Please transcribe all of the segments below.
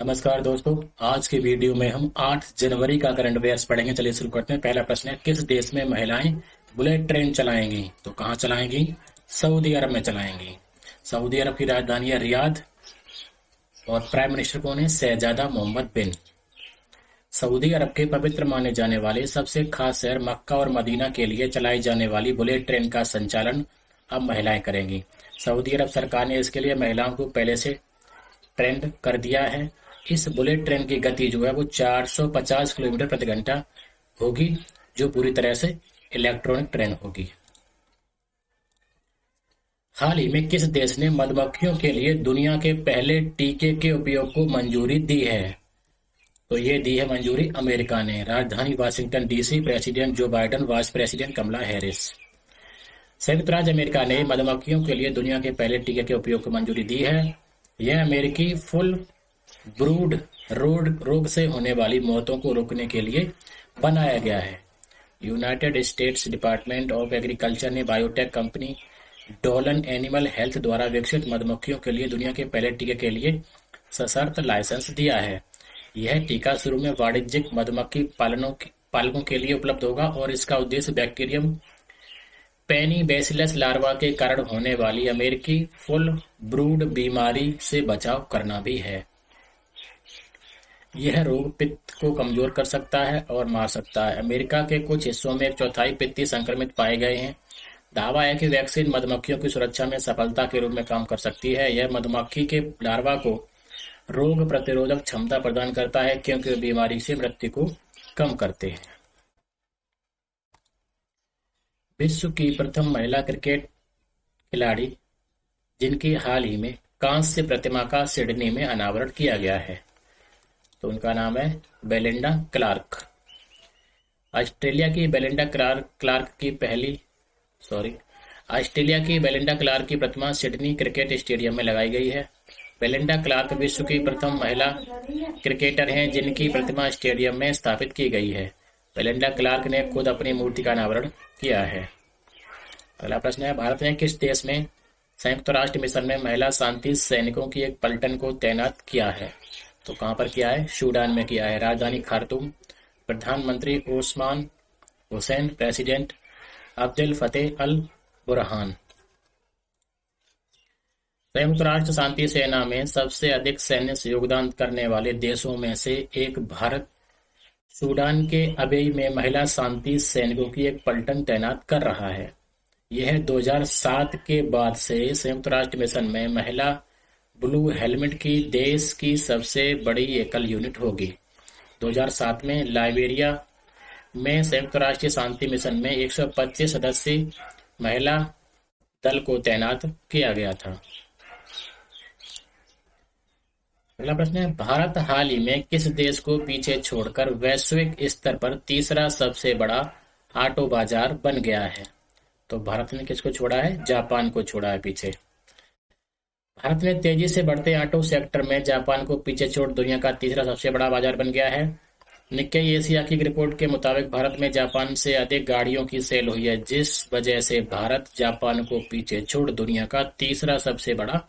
नमस्कार दोस्तों। आज के वीडियो में हम 8 जनवरी का करंट अफेयर्स पढ़ेंगे। चलिए शुरू करते हैं। पहला प्रश्न है, किस देश में महिलाएं बुलेट ट्रेन चलाएंगी? तो कहाँ चलाएंगी? सऊदी अरब में चलाएंगी। सऊदी अरब की राजधानी है रियाद और प्राइम मिनिस्टर कौन है? शहजादा मोहम्मद बिन। सऊदी अरब के पवित्र माने जाने वाले सबसे खास शहर मक्का और मदीना के लिए चलाई जाने वाली बुलेट ट्रेन का संचालन अब महिलाएं करेंगी। सऊदी अरब सरकार ने इसके लिए महिलाओं को पहले से ट्रेंड कर दिया है। इस बुलेट ट्रेन की गति जो है वो 450 किलोमीटर प्रति घंटा होगी, जो पूरी तरह से इलेक्ट्रॉनिक ट्रेन होगी। हाल ही में किस देश ने मधुमक्खियों के लिए दुनिया के पहले टीके के उपयोग को मंजूरी दी है? तो ये दी है मंजूरी अमेरिका ने। राजधानी Washington DC, president Joe Biden, vice president Kamala Harris. संयुक्त राज्य अमेरिका ने मधुमक्खियों के लिए दुनिया के पहले टीके के उपयोग को मंजूरी दी है। यह अमेरिकी फुल ब्रूड रोग से होने वाली मौतों को रोकने के लिए बनाया गया है। United states department of agriculture ने बायोटेक कंपनी डॉलन एनिमल हेल्थ द्वारा विकसित मधुमक्खियों के लिए दुनिया के पहले टीके के लिए सशर्त लाइसेंस दिया है। यह टीका शुरू में वाणिज्यिक मधुमक्खी पालकों के लिए उपलब्ध होगा और इसका उद्देश्य बैक्टीरियम पेनिबैसिलस लार्वा के कारण होने वाली अमेरिकी फुल ब्रूड बीमारी से बचाव करना भी है। यह रोग पित्त को कमजोर कर सकता है और मार सकता है। अमेरिका के कुछ हिस्सों में 1/4 पित्ती संक्रमित पाए गए हैं। दावा है कि वैक्सीन मधुमक्खियों की सुरक्षा में सफलता के रूप में काम कर सकती है। यह मधुमक्खी के लार्वा को रोग प्रतिरोधक क्षमता प्रदान करता है, क्योंकि वे बीमारी से मृत्यु को कम करते हैं। विश्व की प्रथम महिला क्रिकेट खिलाड़ी जिनकी हाल ही में कांस्य प्रतिमा का सिडनी में अनावरण किया गया है, तो उनका नाम है बेलिंडा क्लार्क। ऑस्ट्रेलिया की बेलिंडा क्लार्क की प्रतिमा सिडनी क्रिकेट स्टेडियम में लगाई गई है। बेलिंडा क्लार्क विश्व की प्रथम महिला क्रिकेटर हैं जिनकी प्रतिमा स्टेडियम में स्थापित की गई है। बेलिंडा क्लार्क ने खुद अपनी मूर्ति का अनावरण किया है। अगला प्रश्न है, भारत ने किस देश में संयुक्त राष्ट्र मिशन में महिला शांति सैनिकों की एक पलटन को तैनात किया है? तो कहां पर किया है? सूडान में किया है। राजधानी खार्तूम। प्रधानमंत्री Osman Hussein, president Abdel Fattah al Burhan. संयुक्त राष्ट्र शांति सेना में सबसे अधिक सैन्य योगदान करने वाले देशों में से एक भारत सूडान के अबेई में महिला शांति सैनिकों की एक पलटन तैनात कर रहा है। यह 2007 के बाद से संयुक्त राष्ट्र मिशन में महिला ब्लू हेलमेट की देश की सबसे बड़ी एकल यूनिट होगी। 2007 में लाइबेरिया में संयुक्त राष्ट्रीय शांति मिशन में 125 सदस्यीय महिला दल को तैनात किया गया था। अगला प्रश्न है, भारत हाल ही में किस देश को पीछे छोड़कर वैश्विक स्तर पर तीसरा सबसे बड़ा ऑटो बाजार बन गया है? तो भारत ने किसको छोड़ा है? जापान को छोड़ा है पीछे। भारत ने तेजी से बढ़ते ऑटो सेक्टर में जापान को पीछे छोड़ दुनिया का तीसरा सबसे बड़ा बाजार बन गया है। निक्केई एशिया की रिपोर्ट के मुताबिक भारत में जापान से अधिक गाड़ियों की सेल हुई है, जिस वजह से भारत जापान को पीछे छोड़ दुनिया का तीसरा सबसे बड़ा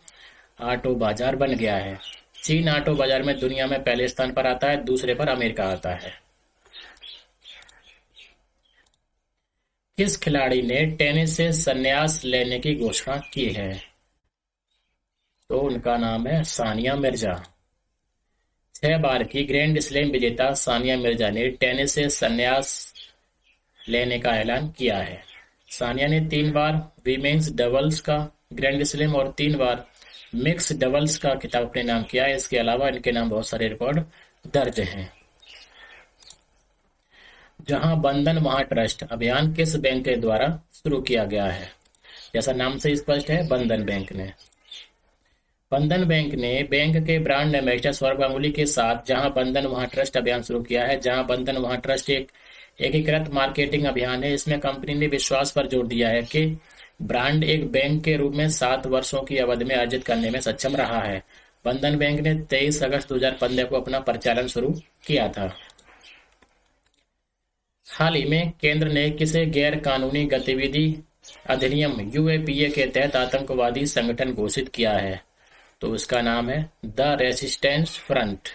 ऑटो बाजार बन गया है। चीन ऑटो बाजार में दुनिया में पहले स्थान पर आता है, दूसरे पर अमेरिका आता है। किस खिलाड़ी ने टेनिस से संन्यास लेने की घोषणा की है? तो उनका नाम है सानिया मिर्जा। 6 बार की ग्रैंड स्लैम विजेता सानिया मिर्जा ने टेनिस से संन्यास लेने का ऐलान किया है। सानिया ने 3 बार वीमेन्स डबल्स का ग्रैंड स्लैम और 3 बार मिक्स डबल्स का खिताब अपने नाम किया है। इसके अलावा इनके नाम बहुत सारे रिकॉर्ड दर्ज हैं। जहां बंधन वहां ट्रस्ट अभियान किस बैंक के द्वारा शुरू किया गया है? जैसा नाम से स्पष्ट है, बंधन बैंक ने। बंधन बैंक ने बैंक के ब्रांड एम्बेसडर सौरभ गांगुली के साथ जहां बंधन वहां ट्रस्ट अभियान शुरू किया है। जहां बंधन वहां ट्रस्ट एक एकीकृत मार्केटिंग अभियान है। इसमें कंपनी ने विश्वास पर जोर दिया है कि ब्रांड एक बैंक के रूप में 7 वर्षों की अवधि में अर्जित करने में सक्षम रहा है। बंधन बैंक ने 23 अगस्त 2015 को अपना परिचालन शुरू किया था। हाल ही में केंद्र ने किसे गैर कानूनी गतिविधि अधिनियम यूएपीए के तहत आतंकवादी संगठन घोषित किया है? तो उसका नाम है द रेसिस्टेंस फ्रंट।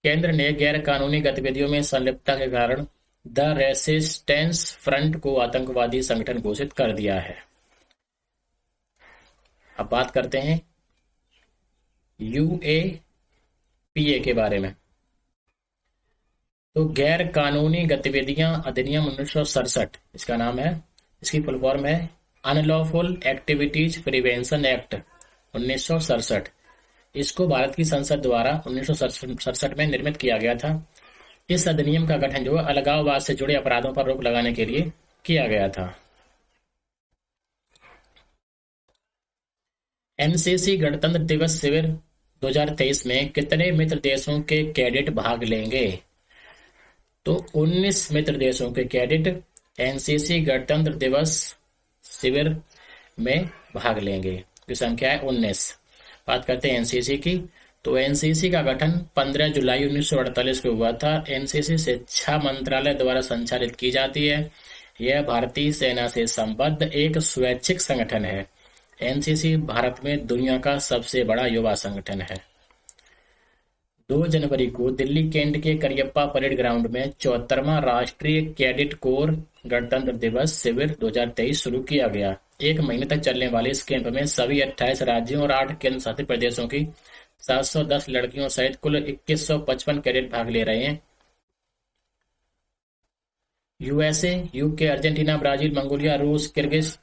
केंद्र ने गैर कानूनी गतिविधियों में संलिप्तता के कारण द रेसिस्टेंस फ्रंट को आतंकवादी संगठन घोषित कर दिया है। अब बात करते हैं यूएपीए के बारे में। तो गैर कानूनी गतिविधियां अधिनियम 1967, इसका नाम है, इसकी फुल फॉर्म है अनलॉफुल एक्टिविटीज प्रिवेंशन एक्ट 1967। इसको भारत की संसद द्वारा 1967 में निर्मित किया गया था। इस अधिनियम का गठन जो है अलगाववाद से जुड़े अपराधों पर रोक लगाने के लिए किया गया था। एनसीसी गणतंत्र दिवस शिविर 2023 में कितने मित्र देशों के कैडेट भाग लेंगे? तो 19 मित्र देशों के कैडेट एनसीसी गणतंत्र दिवस शिविर में भाग लेंगे। की संख्या है 19। बात करते हैं एनसीसी की। तो एनसीसी का गठन 15 जुलाई 1948 को हुआ था। एनसीसी शिक्षा मंत्रालय द्वारा संचालित की जाती है। यह भारतीय सेना से संबद्ध एक स्वैच्छिक संगठन है। एनसीसी भारत में दुनिया का सबसे बड़ा युवा संगठन है। 2 जनवरी को दिल्ली कैंट के करियप्पा परेड ग्राउंड में 74वां राष्ट्रीय कैडेट कोर गणतंत्र दिवस शिविर 2023 शुरू किया गया। 1 महीने तक चलने वाले इस कैंप में सभी 28 राज्यों और 8 केंद्र शासित प्रदेशों की 710 लड़कियों सहित कुल 2155 कैडेट भाग ले रहे हैं। USA, UK, Argentina, Brazil, Mongolia, रूस, किर्गिज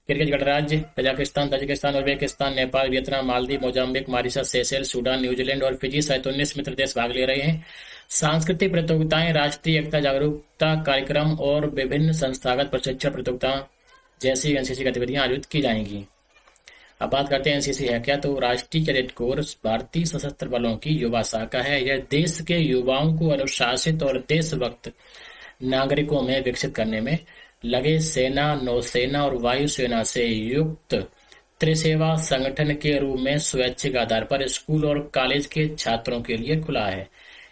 गणराज्य, Kazakhstan, Tajikistan, Uzbekistan, Nepal, Vietnam, Maldives, Mozambique, Mauritius, Seychelles, Sudan, New Zealand और फिजी सहित 19 मित्र देश भाग ले रहे हैं। सांस्कृतिक प्रतियोगिताएं, राष्ट्रीय एकता जागरूकता कार्यक्रम और विभिन्न संस्थागत प्रशिक्षण प्रतियोगिताएं जैसी एनसीसी गतिविधियां आयोजित की जाएंगी। अब बात करते हैं एनसीसी है क्या। तो राष्ट्रीय कैडेट कोर भारतीय सशस्त्र बलों की युवा शाखा है। यह देश के युवाओं को अनुशासित और देशभक्त नागरिकों में विकसित करने में लगे सेना, नौसेना और वायुसेना से युक्त त्रिसेवा संगठन के रूप में स्वैच्छिक आधार पर स्कूल और कॉलेज के छात्रों के लिए खुला है।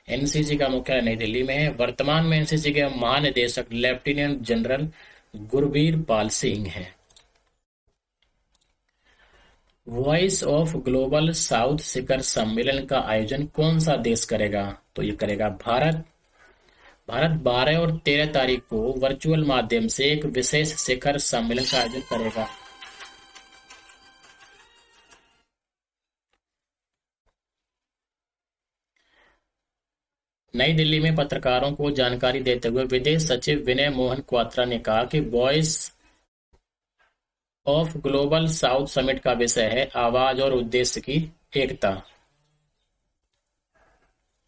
एनसीसी का मुख्यालय नई दिल्ली में है। वर्तमान में एनसीसी के महानिदेशक लेफ्टिनेंट जनरल गुरबीर पाल सिंह हैं। वॉइस ऑफ ग्लोबल साउथ शिखर सम्मेलन का आयोजन कौन सा देश करेगा? तो ये करेगा भारत। भारत 12 और 13 तारीख को वर्चुअल माध्यम से एक विशेष शिखर सम्मेलन का आयोजन करेगा। नई दिल्ली में पत्रकारों को जानकारी देते हुए विदेश सचिव विनय मोहन क्वात्रा ने कहा कि voice of global south summit का विषय है आवाज और उद्देश्य की एकता।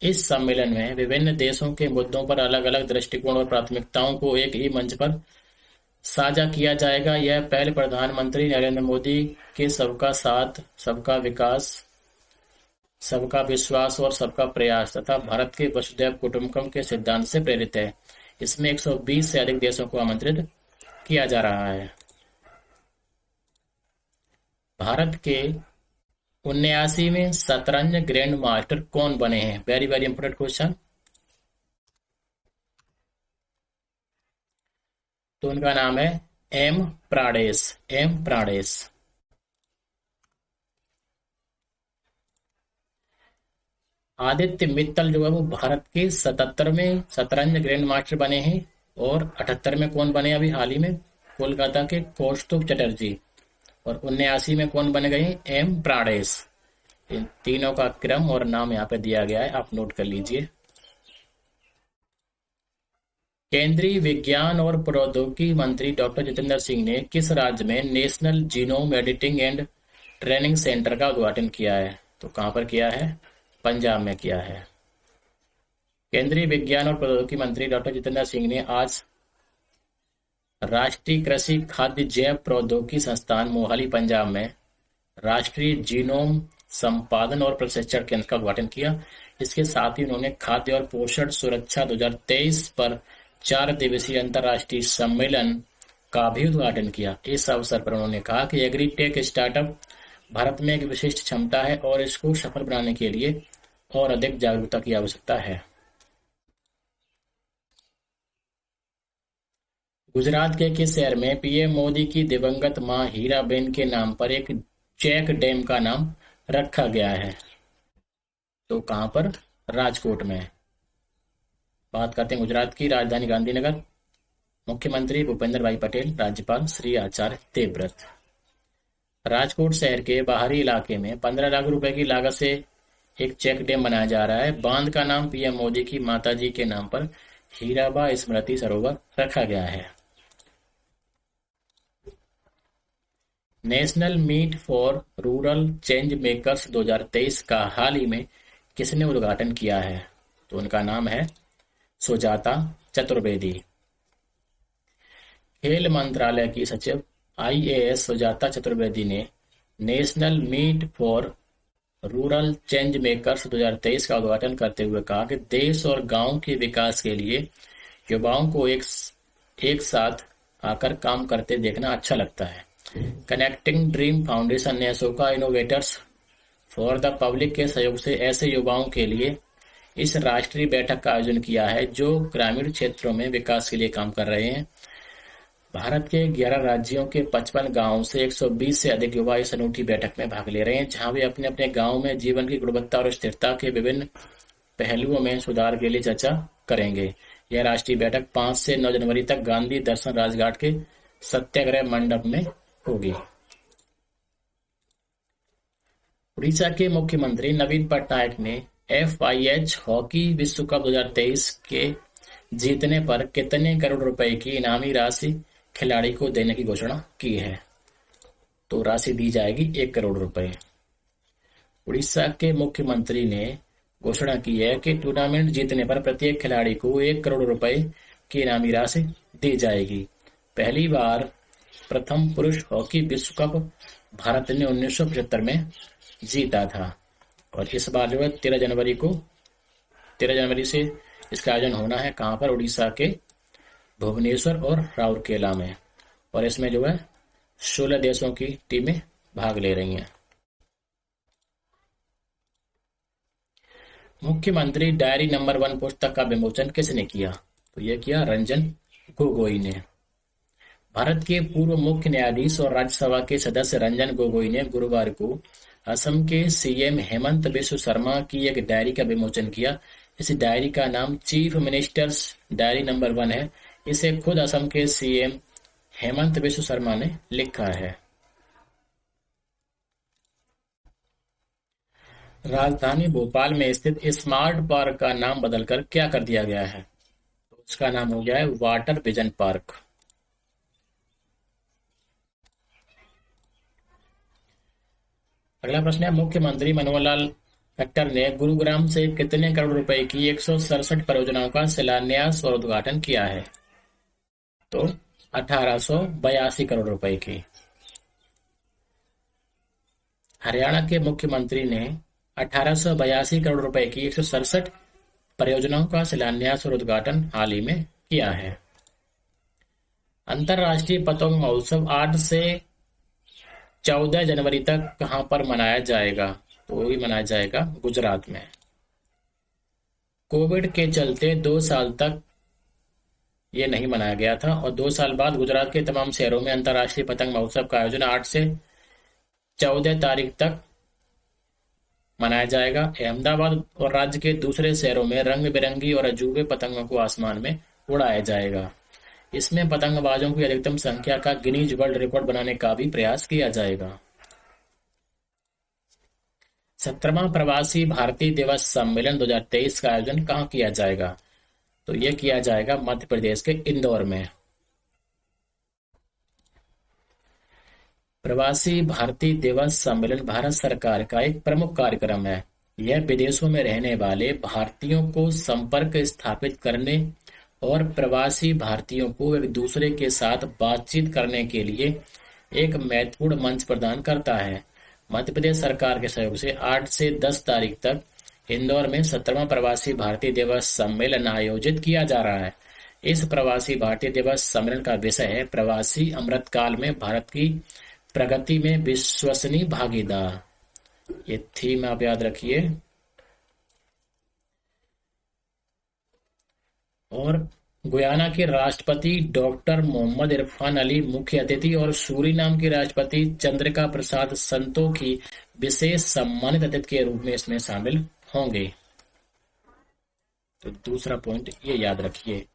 इस सम्मेलन में विभिन्न देशों के मुद्दों पर अलग अलग दृष्टिकोण और प्राथमिकताओं को एक ही मंच पर साझा किया जाएगा। यह पहल प्रधानमंत्री नरेंद्र मोदी के सबका साथ, सबका विकास, सबका विश्वास और सबका प्रयास तथा भारत के वसुधैव कुटुंबकम के सिद्धांत से प्रेरित है। इसमें 120 से अधिक देशों को आमंत्रित किया जा रहा है। भारत के 79वें शतरंज ग्रैंड मास्टर कौन बने हैं? Very very important question. तो उनका नाम है एम प्राडेस। एम प्राडेस। आदित्य मित्तल जो है वो भारत के 77वें शतरंज ग्रैंड मास्टर बने हैं। और 78 में कौन बने अभी हाल ही में? कोलकाता के कौस्तुभ चटर्जी। और 79 में कौन बने गए? एम प्राडेस। इन तीनों का क्रम और नाम यहाँ पे दिया गया है, आप नोट कर लीजिए। केंद्रीय विज्ञान और प्रौद्योगिकी मंत्री डॉक्टर जितेंद्र सिंह ने किस राज्य में national genome editing and training centre का उद्घाटन किया है? तो कहां पर किया है? पंजाब में किया है। केंद्रीय विज्ञान और प्रौद्योगिकी मंत्री डॉक्टर जितेंद्र सिंह ने आज राष्ट्रीय कृषि खाद्य जैव प्रौद्योगिकी संस्थान मोहाली पंजाब में राष्ट्रीय जीनोम संपादन और प्रशिक्षण केंद्र का उद्घाटन किया। इसके साथ ही उन्होंने खाद्य और पोषण सुरक्षा 2023 पर 4 दिवसीय अंतर्राष्ट्रीय सम्मेलन का भी उद्घाटन किया। इस अवसर पर उन्होंने कहा कि एग्रीटेक स्टार्टअप भारत में एक विशिष्ट क्षमता है और इसको सफल बनाने के लिए और अधिक जागरूकता की आवश्यकता है। गुजरात के किस शहर में पीएम मोदी की दिवंगत मां हीराबेन के नाम पर एक चेक डैम का नाम रखा गया है? तो कहां पर राजकोट में। बात करते हैं गुजरात की राजधानी गांधीनगर। मुख्यमंत्री भूपेंद्र भाई पटेल, राज्यपाल श्री आचार्य देवव्रत। राजकोट शहर के बाहरी इलाके में 15 लाख रुपए की लागत से एक चेक डैम बनाया जा रहा है। बांध का नाम पीएम मोदी की माताजी के नाम पर हीराबा स्मृति सरोवर रखा गया है। National meet for rural change makers 2023 का हाल ही में किसने उद्घाटन किया है? तो उनका नाम है सुजाता चतुर्वेदी। खेल मंत्रालय की सचिव आईएएस सुजाता चतुर्वेदी ने national meet for rural change makers 2023 का उद्घाटन करते हुए कहा कि देश और गांव के विकास के लिए युवाओं को एक साथ आकर काम करते देखना अच्छा लगता है। कनेक्टिंग ड्रीम फाउंडेशन ने Ashoka innovators for the public के सहयोग से ऐसे युवाओं के लिए इस राष्ट्रीय बैठक का आयोजन किया है जो ग्रामीण क्षेत्रों में विकास के लिए काम कर रहे हैं। भारत के 11 राज्यों के 55 गांवों से 120 से अधिक युवा इस अनूठी बैठक में भाग ले रहे हैं, जहां वे अपने अपने गांव में जीवन की गुणवत्ता और स्थिरता के विभिन्न पहलुओं में सुधार के लिए चर्चा करेंगे। यह राष्ट्रीय बैठक 5 से 9 जनवरी तक गांधी दर्शन राजघाट के सत्याग्रह मंडप में होगी। उड़ीसा के मुख्यमंत्री नवीन पटनायक ने FIH हॉकी विश्व कप 2023 के जीतने पर कितने करोड़ रुपए की इनामी राशि खिलाड़ी को देने की घोषणा की है? तो राशि दी जाएगी 1 करोड़ रुपए। उड़ीसा के मुख्यमंत्री ने घोषणा की है कि टूर्नामेंट जीतने पर प्रत्येक खिलाड़ी को 1 करोड़ रुपए की इनामी राशि दी जाएगी। पहली बार प्रथम पुरुष हॉकी विश्व कप भारत ने 1975 में जीता था और इस बार जो है 13 जनवरी से इसका आयोजन होना है। कहाँ पर? उड़ीसा के भुवनेश्वर और राउरकेला में। और इसमें जो है 16 देशों की टीमें भाग ले रही हैं। मुख्यमंत्री डायरी नंबर 1 पुस्तक का विमोचन किसने किया? तो यह किया रंजन गोगोई ने। भारत के पूर्व मुख्य न्यायाधीश और राज्यसभा के सदस्य रंजन गोगोई ने गुरुवार को असम के सीएम हेमंत बिस्व शर्मा की एक डायरी का विमोचन किया। इस डायरी का नाम चीफ मिनिस्टर्स डायरी नंबर 1 है। इसे खुद असम के सीएम हेमंत बिस्व शर्मा ने लिखा है। राजधानी भोपाल में स्थित स्मार्ट पार्क का नाम बदलकर क्या कर दिया गया है? तो उसका नाम हो गया है वाटर विजन पार्क। अगला प्रश्न है, मुख्यमंत्री मनोहर लाल खट्टर ने गुरुग्राम से कितने करोड़ रुपए की 167 परियोजनाओं का शिलान्यास और उद्घाटन किया है? तो 1882 करोड़ रुपए की। हरियाणा के मुख्यमंत्री ने 1882 करोड़ रुपए की 167 परियोजनाओं का शिलान्यास और उद्घाटन हाल ही में किया है। अंतर्राष्ट्रीय पतंग महोत्सव 8 से 14 जनवरी तक कहां पर मनाया जाएगा? तो वो भी मनाया जाएगा गुजरात में। कोविड के चलते 2 साल तक ये नहीं मनाया गया था और 2 साल बाद गुजरात के तमाम शहरों में अंतर्राष्ट्रीय पतंग महोत्सव का आयोजन 8 से 14 तारीख तक मनाया जाएगा। अहमदाबाद और राज्य के दूसरे शहरों में रंग बिरंगी और अजूबे पतंगों को आसमान में उड़ाया जाएगा। इसमें पतंगबाजों की अधिकतम संख्या का गिनीज वर्ल्ड रिकॉर्ड बनाने का भी प्रयास किया जाएगा। 17वां प्रवासी भारतीय दिवस सम्मेलन 2023 का आयोजन कहाँ किया जाएगा? तो यह किया जाएगा मध्य प्रदेश के इंदौर में। प्रवासी भारतीय दिवस सम्मेलन भारत सरकार का एक प्रमुख कार्यक्रम है। यह विदेशों में रहने वाले भारतीयों को संपर्क स्थापित करने और प्रवासी भारतीयों को एक दूसरे के साथ बातचीत करने के लिए एक महत्वपूर्ण मंच प्रदान करता है। मध्य प्रदेश सरकार के सहयोग से 8 से 10 तारीख तक इंदौर में 17वां प्रवासी भारतीय दिवस सम्मेलन आयोजित किया जा रहा है। इस प्रवासी भारतीय दिवस सम्मेलन का विषय है प्रवासी अमृतकाल में भारत की प्रगति में विश्वसनीय भागीदार। ये थीम आप याद रखिए। और गुयाना के राष्ट्रपति डॉक्टर मोहम्मद इरफान अली मुख्य अतिथि और सूरीनाम के राष्ट्रपति चंद्रिका प्रसाद संतोखी विशेष सम्मानित अतिथि के रूप में इसमें शामिल होंगे। तो दूसरा पॉइंट ये याद रखिए,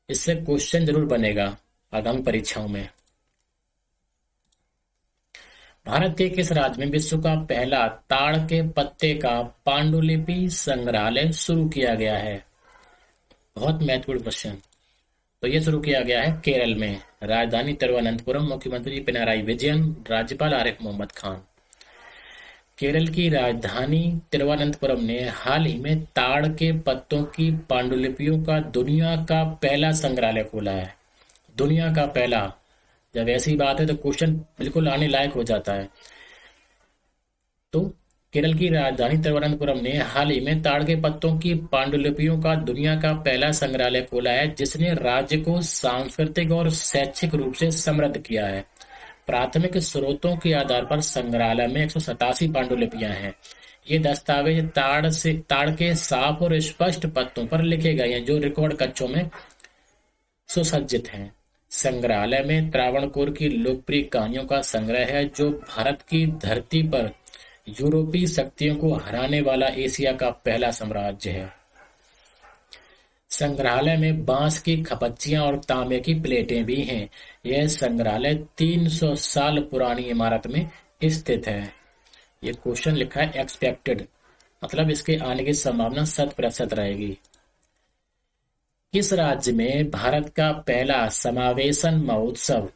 इससे क्वेश्चन जरूर बनेगा आगामी परीक्षाओं में। भारत के किस राज्य में विश्व का पहला ताड़ के पत्ते का पांडुलिपि संग्रहालय शुरू किया गया है? बहुत महत्वपूर्ण क्वेश्चन। तो ये शुरू किया गया है केरल में, राजधानी तिरुवनंतपुरम, मुख्यमंत्री पिनाराई विजयन, राज्यपाल आरिफ मोहम्मद खान। केरल की राजधानी तिरुवनंतपुरम ने हाल ही में ताड़ के पत्तों की पांडुलिपियों का दुनिया का पहला संग्रहालय खोला है। दुनिया का पहला, जब ऐसी बात है तो क्वेश्चन बिल्कुल आने लायक हो जाता है। तो केरल की राजधानी तिरुवनंतपुरम ने हाल ही में ताड़ के पत्तों की पांडुलिपियों का दुनिया का पहला संग्रहालय खोला है, जिसने राज्य को सांस्कृतिक और शैक्षिक रूप से समृद्ध किया है। प्राथमिक स्रोतों के आधार पर संग्रहालय में 187 पांडुलिपियां हैं। ये दस्तावेज ताड़ के साफ और स्पष्ट पत्तों पर लिखे गए हैं, जो रिकॉर्ड कक्षों में सुसज्जित हैं। संग्रहालय में त्रावणकोर की लोकप्रिय कहानियों का संग्रह है, जो भारत की धरती पर यूरोपीय शक्तियों को हराने वाला एशिया का पहला साम्राज्य है। संग्रहालय में बांस की खपच्चियां और तांबे की प्लेटें भी हैं। यह संग्रहालय 300 साल पुरानी इमारत में स्थित है। ये क्वेश्चन लिखा है एक्सपेक्टेड, मतलब इसके आने की संभावना 100% रहेगी। किस राज्य में भारत का पहला समावेशन महोत्सव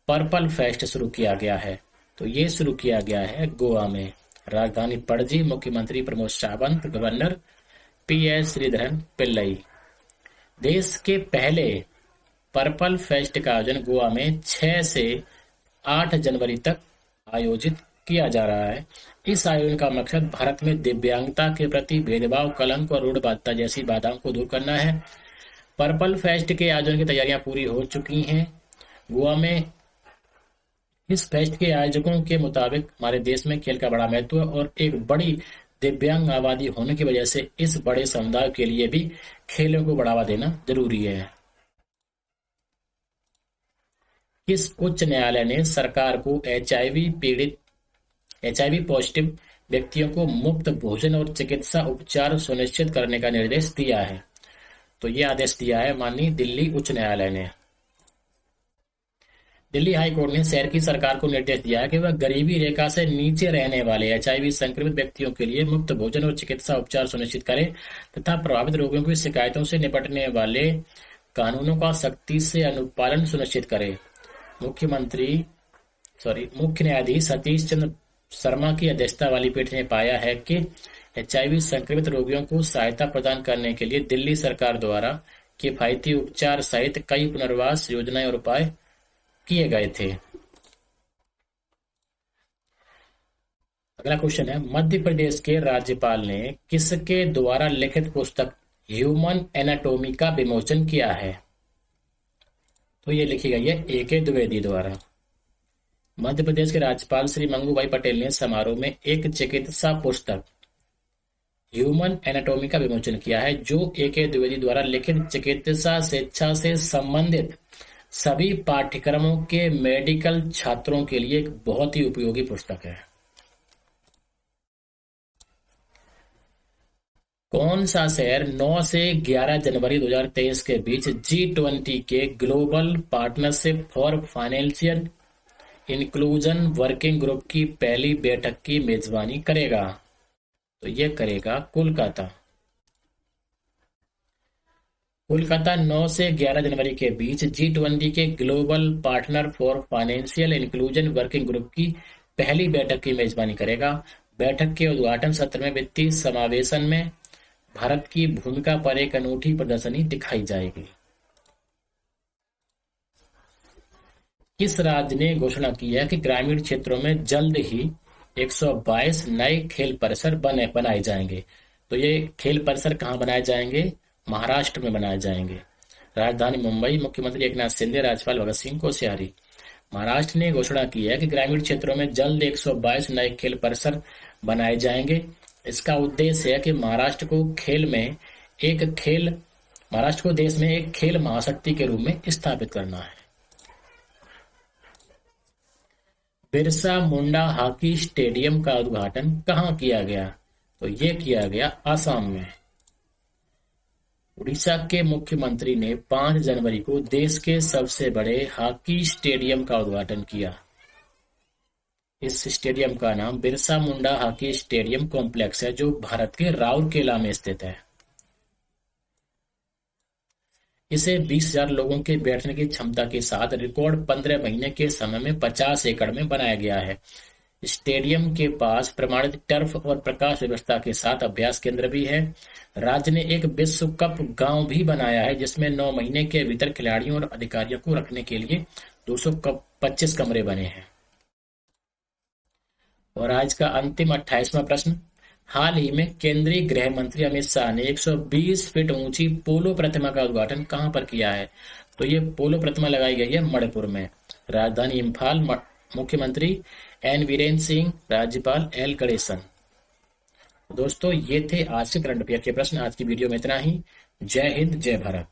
पर्पल फेस्ट शुरू किया गया है? तो ये शुरू किया गया है गोवा में, राजधानी पणजी, मुख्यमंत्री प्रमोद सावंत, गवर्नर PS श्रीधरन पिल्लई। देश के पहले पर्पल फेस्ट का आयोजन गोवा में 6 से 8 जनवरी तक आयोजित किया जा रहा है। इस आयोजन का मकसद भारत में दिव्यांगता के प्रति भेदभाव, कलंक और रूढ़वादिता जैसी बाधाओं को दूर करना है। पर्पल फेस्ट के आयोजन की तैयारियां पूरी हो चुकी हैं। गोवा में इस फेस्ट के आयोजकों के मुताबिक हमारे देश में खेल का बड़ा महत्व है और एक बड़ी दिव्यांग आबादी होने की वजह से इस बड़े समुदाय के लिए भी खेलों को बढ़ावा देना जरूरी है। किस उच्च न्यायालय ने सरकार को HIV पॉजिटिव व्यक्तियों को मुफ्त भोजन और चिकित्सा उपचार सुनिश्चित करने का निर्देश दिया है? तो ये आदेश दिया है माननीय दिल्ली उच्च न्यायालय ने। दिल्ली हाई कोर्ट ने शहर की सरकार को निर्देश दिया है कि वह गरीबी रेखा से नीचे रहने वाले HIV संक्रमित व्यक्तियों के लिए मुफ्त भोजन और चिकित्सा उपचार सुनिश्चित करे तथा प्रभावित रोगियों की शिकायतों से निपटने वाले कानूनों का सख्ती से अनुपालन सुनिश्चित करे। मुख्य न्यायाधीश सतीश चंद्र शर्मा की अध्यक्षता वाली पीठ ने पाया है कि HIV संक्रमित रोगियों को सहायता प्रदान करने के लिए दिल्ली सरकार द्वारा किफायती उपचार सहित कई पुनर्वास योजनाएं और उपाय किए गए थे। अगला क्वेश्चन है, मध्य प्रदेश के राज्यपाल ने किसके द्वारा लिखित पुस्तक ह्यूमन एनाटॉमी का विमोचन किया है? तो ये लिखी गई है AK द्विवेदी द्वारा। मध्य प्रदेश के राज्यपाल श्री मंगूभाई पटेल ने समारोह में एक चिकित्सा पुस्तक ह्यूमन एनाटॉमी का विमोचन किया है, जो AK द्विवेदी द्वारा लिखित चिकित्सा शिक्षा से संबंधित सभी पाठ्यक्रमों के मेडिकल छात्रों के लिए एक बहुत ही उपयोगी पुस्तक है। कौन सा शहर 9 से 11 जनवरी 2023 के बीच G20 के global partnership for financial inclusion working group की पहली बैठक की मेजबानी करेगा? तो यह करेगा कोलकाता। कोलकाता 9 से 11 जनवरी के बीच G20 के global partner for financial inclusion working group की पहली बैठक की मेजबानी करेगा। बैठक के उद्घाटन सत्र में वित्तीय समावेशन में भारत की भूमिका पर एक अनूठी प्रदर्शनी दिखाई जाएगी। किस राज्य ने घोषणा की है कि ग्रामीण क्षेत्रों में जल्द ही 122 नए खेल परिसर बनाए जाएंगे? तो ये खेल परिसर कहाँ बनाए जाएंगे? महाराष्ट्र में बनाए जाएंगे। राजधानी मुंबई, मुख्यमंत्री एकनाथ शिंदे, राज्यपाल भगत सिंह कोश्यारी। महाराष्ट्र ने घोषणा की है कि ग्रामीण क्षेत्रों में जल्द 122 नए खेल परिसर बनाए जाएंगे। इसका उद्देश्य है कि महाराष्ट्र को देश में एक खेल महाशक्ति के रूप में स्थापित करना है। बिरसा मुंडा हॉकी स्टेडियम का उद्घाटन कहाँ किया गया? तो ये किया गया आसाम में। उड़ीसा के मुख्यमंत्री ने 5 जनवरी को देश के सबसे बड़े हॉकी स्टेडियम का उद्घाटन किया। इस स्टेडियम का नाम Birsa Munda hockey stadium complex है, जो भारत के राउरकेला में स्थित है। इसे 20,000 लोगों के बैठने की क्षमता के साथ रिकॉर्ड 15 महीने के समय में 50 एकड़ में बनाया गया है। स्टेडियम के पास प्रमाणित टर्फ और प्रकाश व्यवस्था के साथ अभ्यास केंद्र भी है। राज्य ने एक विश्व कप गांव भी बनाया है, जिसमें 9 महीने के भीतर खिलाड़ियों और अधिकारियों को रखने के लिए 225 कमरे बने हैं। और आज का अंतिम 28वां प्रश्न, हाल ही में केंद्रीय गृह मंत्री अमित शाह ने 120 फीट ऊंची पोलो प्रतिमा का उद्घाटन कहां पर किया है? तो ये पोलो प्रतिमा लगाई गई है मणिपुर में। राजधानी इम्फाल। मुख्यमंत्री एन बीरेन सिंह, राज्यपाल एल गणेशन। दोस्तों, ये थे आज के करंट अफेयर के प्रश्न। आज की वीडियो में इतना ही। जय हिंद, जय भारत।